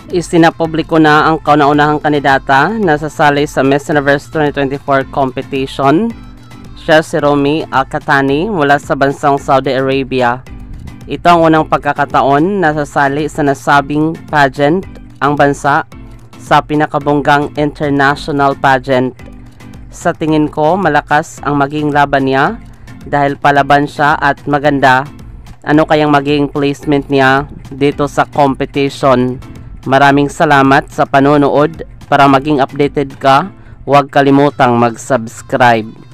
Isinapubliko na ang kauna-unahang kandidata na sasali sa Miss Universe 2024 competition. Siya si Romy Al-Qahtani mula sa bansang Saudi Arabia. Ito ang unang pagkakataon na sasali sa nasabing pageant ang bansa sa pinakabonggang international pageant. Sa tingin ko, malakas ang maging laban niya dahil palaban siya at maganda. Ano kayang maging placement niya dito sa competition? Maraming salamat sa panonood. Para maging updated ka, huwag kalimutang mag-subscribe.